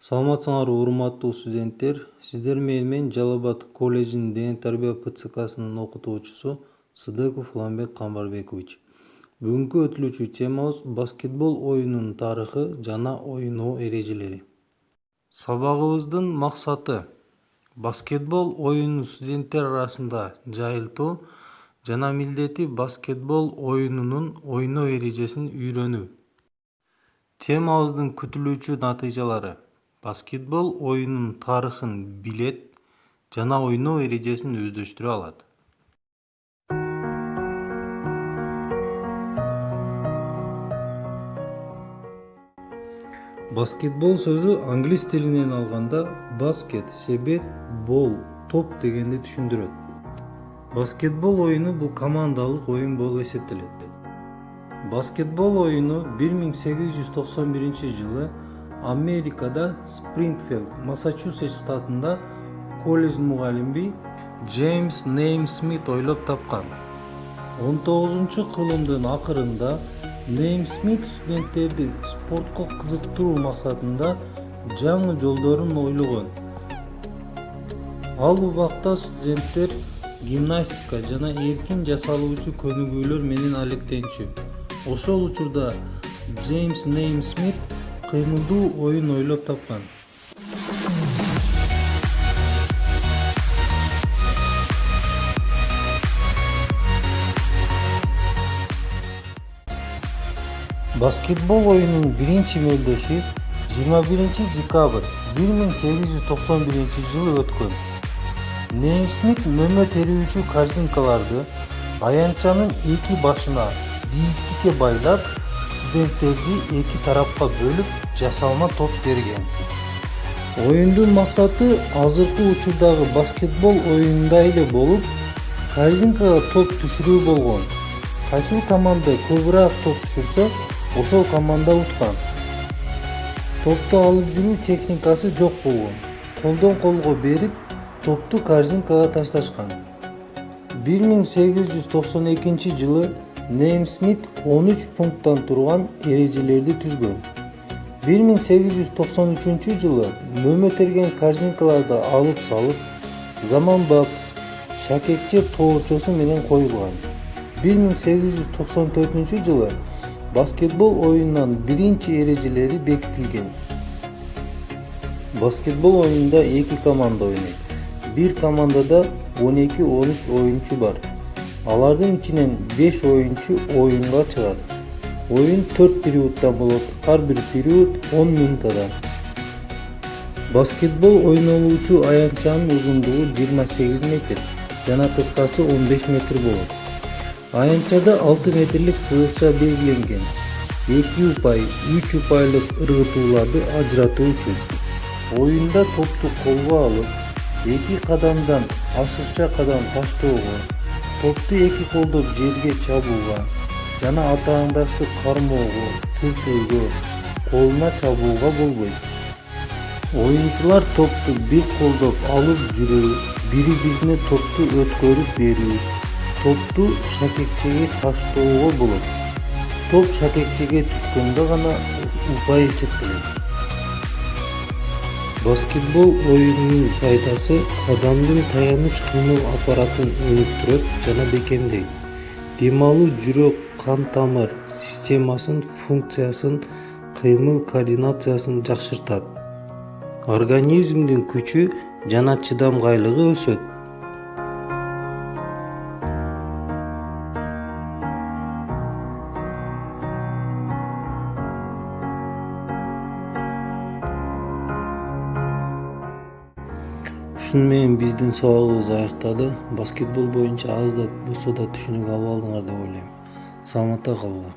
Саламатсыңарбы урматтуу студенттер, сиздер менен мен Жалал Абад колледжинин дене тарбия ПЦКсынын окутуучусу Сыдыков Уламбек Камбарбекович. Бүгүнкү өтүлүүчү темабыз баскетбол оюнунун тарыхы жана ойноо эрежелери. Сабагыбыздын максаты баскетбол оюнун студенттер арасында жайылтуу жана милдети баскетбол оюнунун ойноо эрежесин үйрөнүү. Темабыздын күтүлүүчү натыйжалары: баскетбол оюнунун тарыхын билет жана ойноо эрежесин өздөштүрө алат. Баскетбол сөзү англис тилинен алганда баскет, себет, бол, топ дегенди түшүндүрөт. Баскетбол оюну бул командалык оюн болуп эсептелет. Баскетбол оюну 1891 жылы Америкада Спрингфилд, Массачусетс штатында колледж мугалими Джеймс Неймсмит ойлоп тапкан. 19-кылымдын акырында Неймсмит студенттерди спортко кызыктыруу максатында жаңы жолдорун ойлогон. Ал убакта студенттер гимнастика жана эркин жасалуучу көнүгүүлөр менен алектенчү. Ошол учурда Джеймс Неймсмит кыймылдуу оюн ойлоп тапкан. Баскетбол оюнунун биринчи мелдеши 21 декабрь 1891 жылы өткөн. Неймсмит мөмө терүүчү корзинкаларды аянтчанын эки башына бийиктикке байлап, студенттерди эки тарапка бөлүп жасалма топ берген. Оюндун максаты азыркы учурдагы баскетбол оюнундай эле болуп, корзинкага топ түшүрүү болгон. Кайсыл команда көбүрөөк топ түшүрсө, ошол команда уткан. Топту алып жүрүү техникасы жок болгон. Колдон колго берип, топту корзинкага ташташкан. 1892 жылы Неймсмит 13 пункттан турган эрежелерди түзгөн. 1893 жылы мөмө терген корзинкаларды алып салып, заманбап шакекче тоочосу менен коюлган. 1894 жылы баскетбол оюнунун биринчи эрежелери бекитилген. Баскетбол оюнунда эки команда ойнойт. Бир командада 12-13 оюнчу бар. Алардын ичинен 5 оюнчу оюнга чыгат. Оюн 4 периодтан болот. Ар бир период 10 минутадан. Баскетбол ойнолуучу аянтчанын узундугу 28 метр жана кыскасы 15 метр болот. Аянтчада 6 метрлик сызыкча белгиленген. 2 упай, 3 упайлык ыргытууларды ажыратуу үчүн. Оюнда топту колго алып, 2 кадамдан ашыкча кадам таштоого, топту 2 колдоп жерге чабууга жана атаандашты кармоого, түртүүгө, колуна чабууга болбойт. Оюнчулар топту бир колдоп алып жүрүү, бири-бирине топту өткөрүп берүү, топту шакекчеге таштоого болот. Топ шакекчеге түшкөндө гана упай эсептелет. Баскетбол оюнунун пайдасы адамдын таяныч кыймыл аппаратын өнүктүрөт жана бекемдейт. Демалуу жүрөк кан тамыр системасынын функциясын, кыймыл координациясын жакшыртат. Организмдин күчү жана чыдамгайлыгы өсөт. Ушуну менен биздин сабагыбыз аяктады. Баскетбол боюнча аз да болсо да түшүнүк алып алдыңар деп ойлойм. Саламатта калгыла.